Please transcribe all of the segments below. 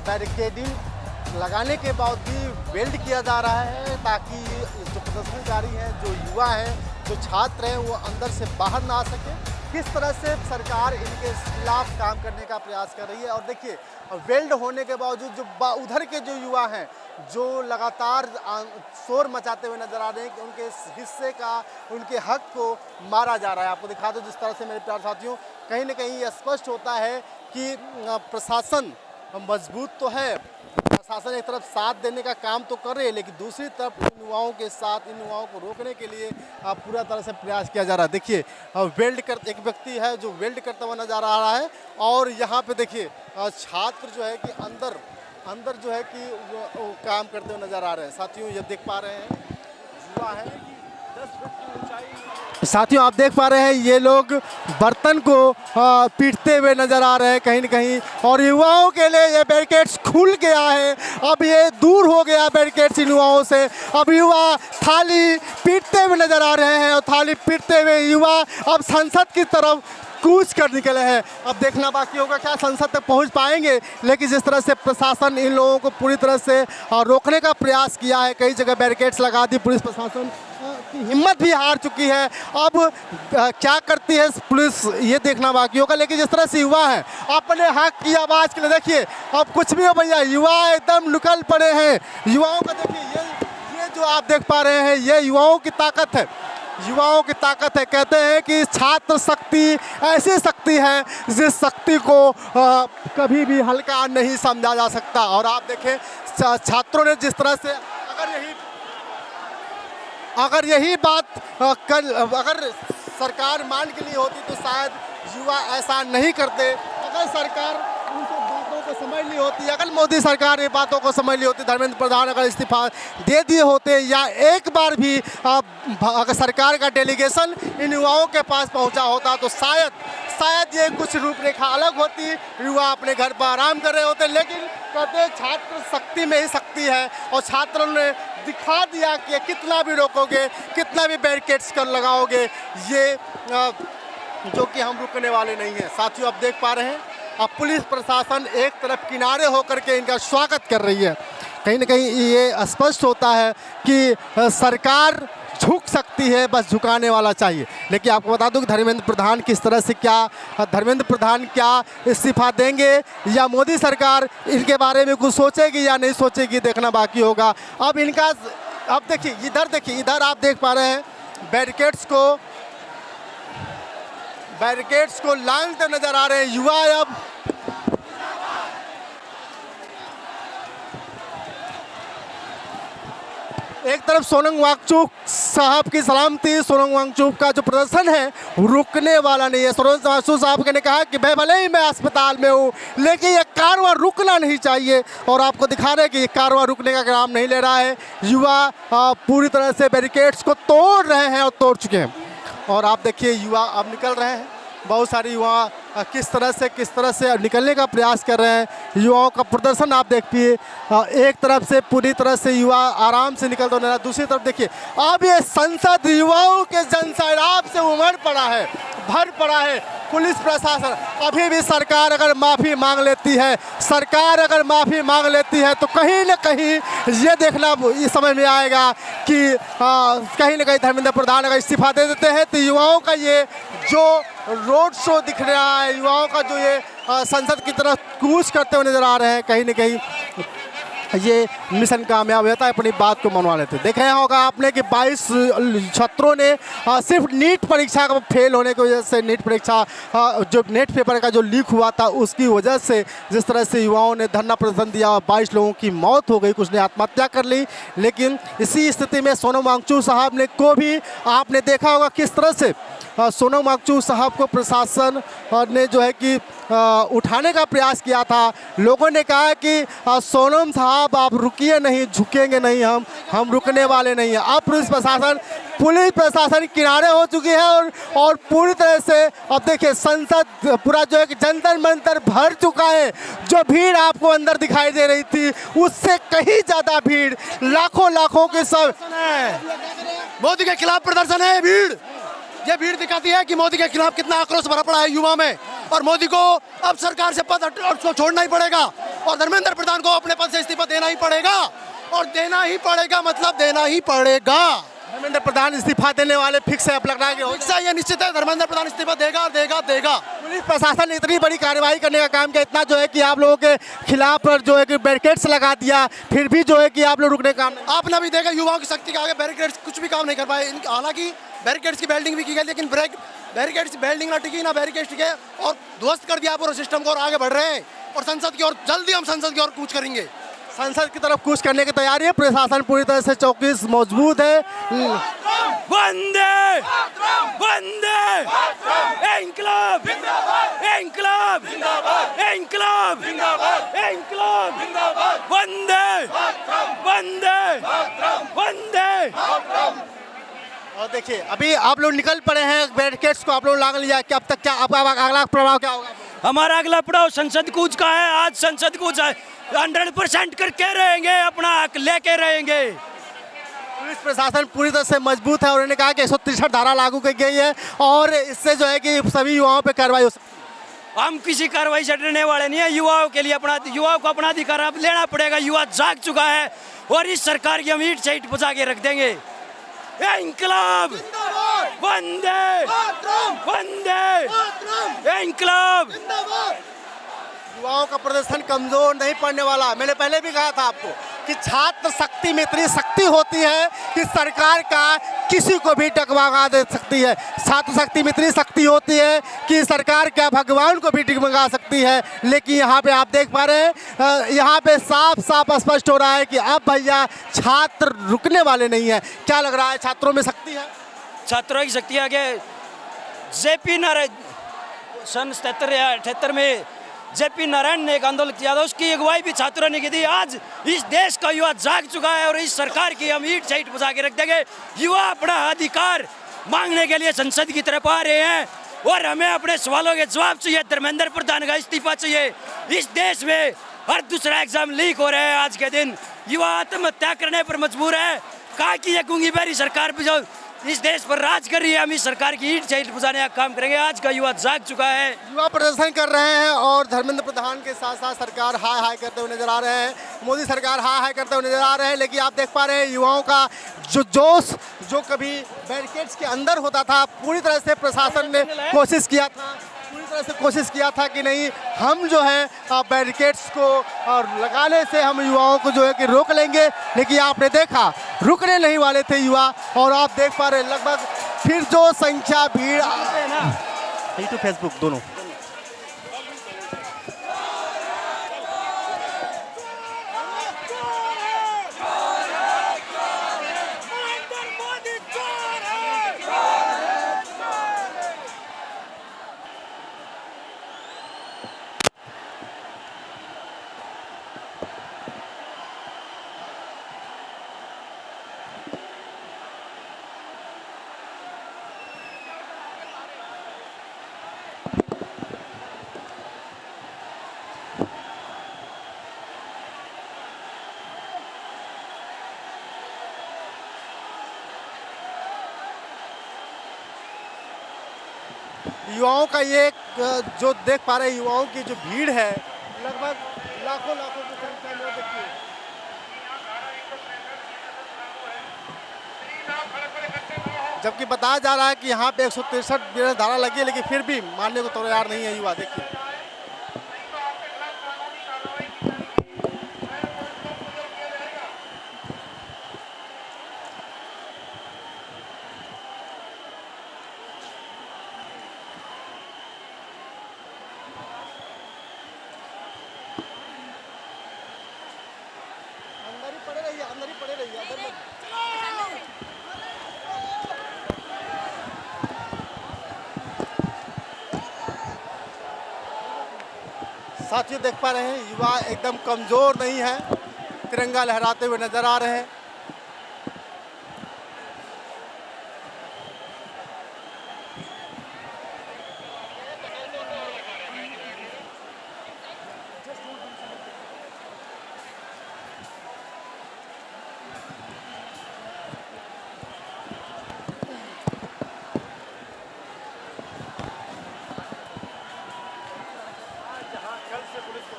Barricading लगाने के बावजूद वेल्ड किया जा रहा है ताकि जो प्रदर्शनकारी हैं, जो युवा हैं, जो छात्र हैं, वो अंदर से बाहर ना आ सके। किस तरह से सरकार इनके खिलाफ काम करने का प्रयास कर रही है। और देखिए, वेल्ड होने के बावजूद जो उधर के जो युवा हैं, जो लगातार शोर मचाते हुए नजर आ रहे हैं कि उनके हिस्से का, उनके हक को मारा जा रहा है। आपको दिखा दो जिस तरह से मेरे प्यारे साथियों, कहीं ना कहीं यह स्पष्ट होता है कि प्रशासन मजबूत तो है, प्रशासन एक तरफ साथ देने का काम तो कर रही है, लेकिन दूसरी तरफ इन युवाओं के साथ, इन युवाओं को रोकने के लिए पूरा तरह से प्रयास किया जा रहा है। देखिए, एक व्यक्ति है जो वेल्ड करता हुआ नजर आ रहा है। और यहाँ पे देखिए, छात्र जो है कि अंदर जो है कि वो काम करते हुए नजर आ रहे हैं। साथियों, ये देख पा रहे हैं, युवा है कि 10 फीट की ऊंचाई। साथियों, आप देख पा रहे हैं, ये लोग बर्तन को पीटते हुए नजर आ रहे हैं कहीं न कहीं। और युवाओं के लिए ये बैरिकेड्स खुल गया है, अब ये दूर हो गया बैरिकेड्स इन युवाओं से। अब युवा थाली पीटते हुए नजर आ रहे हैं और थाली पीटते हुए युवा अब संसद की तरफ कूच कर निकले हैं। अब देखना बाकी होगा क्या संसद तक पहुंच पाएंगे। लेकिन जिस तरह से प्रशासन इन लोगों को पूरी तरह से रोकने का प्रयास किया है, कई जगह बैरिकेड्स लगा दी, पुलिस प्रशासन की हिम्मत भी हार चुकी है। अब क्या करती है पुलिस, ये देखना बाकी होगा। लेकिन जिस तरह से युवा है अपने हक की आवाज़ के लिए, देखिए अब कुछ भी हो भैया, युवा एकदम निकल पड़े हैं। युवाओं का देखिए, ये जो आप देख पा रहे हैं, ये युवाओं की ताकत है, युवाओं की ताकत है। कहते हैं कि छात्र शक्ति ऐसी शक्ति है जिस शक्ति को कभी भी हल्का नहीं समझा जा सकता। और आप देखें, छात्रों ने जिस तरह से, अगर यही बात अगर सरकार मान के लिए होती तो शायद युवा ऐसा नहीं करते। अगर सरकार उन सब बातों को समझ ली होती, अगर मोदी सरकार ये बातों को समझ ली होती, धर्मेंद्र प्रधान अगर इस्तीफा दे दिए होते, या एक बार भी अगर सरकार का डेलीगेशन इन युवाओं के पास पहुंचा होता, तो शायद ये कुछ रूपरेखा अलग होती, युवा अपने घर पर आराम कर रहे होते। लेकिन कहते हैं छात्र शक्ति में ही शक्ति है, और छात्रों ने दिखा दिया कि कितना भी रोकोगे, कितना भी बैरिकेड्स कर लगाओगे, ये जो कि हम रुकने वाले नहीं हैं। साथियों, आप देख पा रहे हैं, अब पुलिस प्रशासन एक तरफ किनारे होकर के इनका स्वागत कर रही है। कहीं ना कहीं ये स्पष्ट होता है कि सरकार झुक सकती है, बस झुकाने वाला चाहिए। लेकिन आपको बता दूं कि धर्मेंद्र प्रधान किस तरह से, धर्मेंद्र प्रधान क्या इस्तीफा देंगे, या मोदी सरकार इनके बारे में कुछ सोचेगी या नहीं सोचेगी, देखना बाकी होगा। अब देखिए, इधर आप देख पा रहे हैं बैरिकेड्स को लांघते नजर आ रहे हैं युवा। अब एक तरफ सोनम वांगचुक साहब की सलामती, सोनम वांगचुक का जो प्रदर्शन है रुकने वाला नहीं है। सोनम वांगचुक साहब ने कहा कि मैं भले ही मैं अस्पताल में हूँ, लेकिन ये कारवां रुकना नहीं चाहिए। और आपको दिखा रहे हैं कि ये कारवां रुकने का काम नहीं ले रहा है। युवा पूरी तरह से बैरिकेड्स को तोड़ रहे हैं और तोड़ चुके हैं। और आप देखिए, युवा अब निकल रहे हैं, बहुत सारे युवा किस तरह से निकलने का प्रयास कर रहे हैं। युवाओं का प्रदर्शन आप देखिए, एक तरफ से पूरी तरह से युवा आराम से निकल रहे हैं, दूसरी तरफ देखिए अब ये संसद युवाओं के जनसैलाब से उमड़ पड़ा है, भर पड़ा है। पुलिस प्रशासन अभी भी, सरकार अगर माफ़ी मांग लेती है तो कहीं ना कहीं ये देखना ये समझ में आएगा कि कहीं ना कहीं धर्मेंद्र प्रधान अगर इस्तीफा दे देते हैं तो युवाओं का ये जो रोड शो दिख रहा है, युवाओं का जो ये संसद की तरफ कूच करते हुए नजर आ रहे हैं, कहीं ना कहीं ये मिशन कामयाब होता है, अपनी बात को मनवा लेते। देखा होगा आपने कि 22 छात्रों ने सिर्फ नीट परीक्षा का फेल होने की वजह से, नीट परीक्षा जो नेट पेपर का जो लीक हुआ था उसकी वजह से जिस तरह से युवाओं ने धरना प्रदर्शन दिया, 22 लोगों की मौत हो गई, कुछ ने आत्महत्या कर ली। लेकिन इसी स्थिति में सोनम वांगचुक साहब ने को भी आपने देखा होगा किस तरह से सोनम वांगचुक साहब को प्रशासन ने जो है कि उठाने का प्रयास किया था। लोगों ने कहा कि सोनम साहब आप रुकिए नहीं, झुकेंगे नहीं, हम रुकने वाले नहीं हैं। अब पुलिस प्रशासन किनारे हो चुकी है और पूरी तरह से अब देखिए संसद पूरा जो है कि जंतर मंतर भर चुका है। जो भीड़ आपको अंदर दिखाई दे रही थी उससे कहीं ज़्यादा भीड़, लाखों के सब मोदी के खिलाफ प्रदर्शन है। ये भीड़ दिखाती है कि मोदी के खिलाफ कितना आक्रोश भरा पड़ा है युवा में, और मोदी को अब सरकार से पद छोड़ना ही पड़ेगा। और धर्मेंद्र प्रधान को अपने पद से इस्तीफा देना ही पड़ेगा, और देना ही पड़ेगा, मतलब देना ही पड़ेगा। धर्मेंद्र प्रधान इस्तीफा देने वाले फिक्स है, अब लग रहा है कि होगा। इससे ये निश्चित है, धर्मेंद्र प्रधान इस्तीफा देगा, देगा, देगा। पुलिस प्रशासन ने इतनी बड़ी कार्रवाई करने का काम किया, इतना जो है कि आप लोगों के खिलाफ जो है कि बैरिकेड्स लगा दिया, फिर भी जो है कि आप लोग रुकने का काम नहीं। आपने भी देखा युवाओं की शक्ति के आगे बैरिकेड्स कुछ भी काम नहीं कर पाए। हालांकि बैरिकेड्स की बिल्डिंग भी की गई, लेकिन बैरिकेड्स की बिल्डिंग ना टिकी, ना बैरिकेड्स टिके, और ध्वस्त कर दिया पूरे सिस्टम को, और आगे बढ़ रहे हैं। और संसद की ओर जल्दी हम संसद की ओर कूच करेंगे। संसद की तरफ कूच करने की तैयारी है, प्रशासन पूरी तरह से चौकस मौजूद है। वंदे वंदे इंकलाब इंकलाब इंकलाब इंकलाब वंदे वंदे वंदे। और देखिए अभी आप लोग निकल पड़े हैं, बैरिकेड्स को आप लोग लाग लिया कि अब तक क्या आपका अगला प्रभाव क्या होगा? हमारा अगला पड़ाव संसद कूच का है। आज संसद कूच 100% करके रहेंगे, अपना हक लेके रहेंगे। पुलिस प्रशासन पूरी तरह से मजबूत है, और उन्होंने कहा कि 163 धारा लागू की गई है, और इससे जो है कि सभी युवाओं पे कार्रवाई हो सकती हम किसी कार्रवाई से डरने वाले नहीं है। युवाओं के लिए युवाओं को अपना अधिकार अब लेना पड़ेगा। युवा जाग चुका है, और इस सरकार की हम ईंट से ईंट बचा के रख देंगे। इंकलाब वंदे वंदे इंकलाब। युवाओं का प्रदर्शन कमजोर नहीं पड़ने वाला। मैंने पहले भी कहा था आपको कि छात्र शक्ति में इतनी शक्ति होती है कि सरकार का किसी को भी डगमगा दे सकती है। छात्र शक्ति में इतनी शक्ति होती है कि सरकार क्या भगवान को भी डगमगा सकती है। लेकिन यहाँ पे आप देख पा रहे हैं, यहाँ पे साफ साफ स्पष्ट हो रहा है कि अब भैया छात्र रुकने वाले नहीं है। क्या लग रहा है, छात्रों में शक्ति है? छात्रों की शक्ति आगे जेपी नारायण सन 77 या 78 में जेपी नारायण ने एक आंदोलन किया था, उसकी अगुवाई भी छात्रों ने की थी। आज इस देश का युवा जाग चुका है, और इस सरकार की हम ईंट से ईंट बचा के रख देंगे। युवा अपना अधिकार मांगने के लिए संसद की तरफ आ रहे हैं, और हमें अपने सवालों के जवाब चाहिए। धर्मेंद्र प्रधान का इस्तीफा चाहिए। इस देश में हर दूसरा एग्जाम लीक हो रहा है। आज के दिन युवा आत्महत्या करने पर मजबूर है। कहा कि ये गूंगी बैरी सरकार भी जो इस देश पर राज कर रही है, हम इस सरकार की ईंट से ईंट बुझाने का काम करेंगे। आज का युवा जाग चुका है। युवा प्रदर्शन कर रहे हैं, और धर्मेंद्र प्रधान के साथ साथ सरकार हाय हाय करते हुए नजर आ रहे हैं। मोदी सरकार हाय हाय करते हुए नजर आ रहे हैं। लेकिन आप देख पा रहे हैं युवाओं का जो जोश, जो कभी बैरिकेड्स के अंदर होता था, पूरी तरह से प्रशासन ने कोशिश किया था, पूरी तरह से कोशिश किया था कि नहीं, हम जो है बैरिकेड्स को लगाने से हम युवाओं को जो है कि रोक लेंगे। लेकिन आपने देखा रुकने नहीं वाले थे युवा, और आप देख पा रहे हैं लगभग फिर जो संख्या भीड़ यूट्यूब फेसबुक दोनों। युवाओं का ये जो देख पा रहे हैं, युवाओं की जो भीड़ है लगभग लाखों लाखों की संख्या में। देखिए जबकि बताया जा रहा है कि यहाँ पे 163 धारा लगी है, लेकिन फिर भी मानने को तैयार नहीं है युवा। देखिए अंदर ही पड़े रहिए, अंदर मत। साथियों देख पा रहे हैं युवा एकदम कमजोर नहीं है, तिरंगा लहराते हुए नजर आ रहे हैं। कल से पुलिस को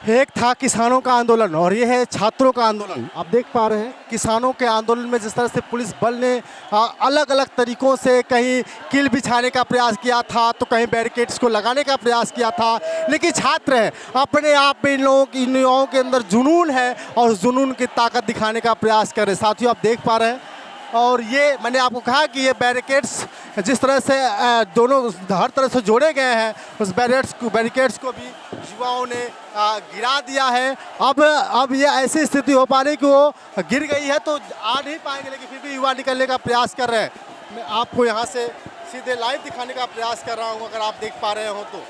एक था किसानों का आंदोलन और ये है छात्रों का आंदोलन। आप देख पा रहे हैं किसानों के आंदोलन में जिस तरह से पुलिस बल ने अलग अलग तरीकों से कहीं कील बिछाने का प्रयास किया था तो कहीं बैरिकेड्स को लगाने का प्रयास किया था, लेकिन छात्र हैं अपने आप में इन युवाओं के अंदर जुनून है और उस जुनून की ताकत दिखाने का प्रयास कर रहे हैं। साथियों आप देख पा रहे हैं और ये मैंने आपको कहा कि ये बैरिकेड्स जिस तरह से दोनों हर तरह से जोड़े गए हैं, उस बैरिकेड्स को भी युवाओं ने गिरा दिया है। अब ये ऐसी स्थिति हो पा रही कि वो गिर गई है तो आ नहीं पाएंगे, लेकिन फिर भी युवा निकलने का प्रयास कर रहे हैं। मैं आपको यहाँ से सीधे लाइव दिखाने का प्रयास कर रहा हूँ, अगर आप देख पा रहे हो तो।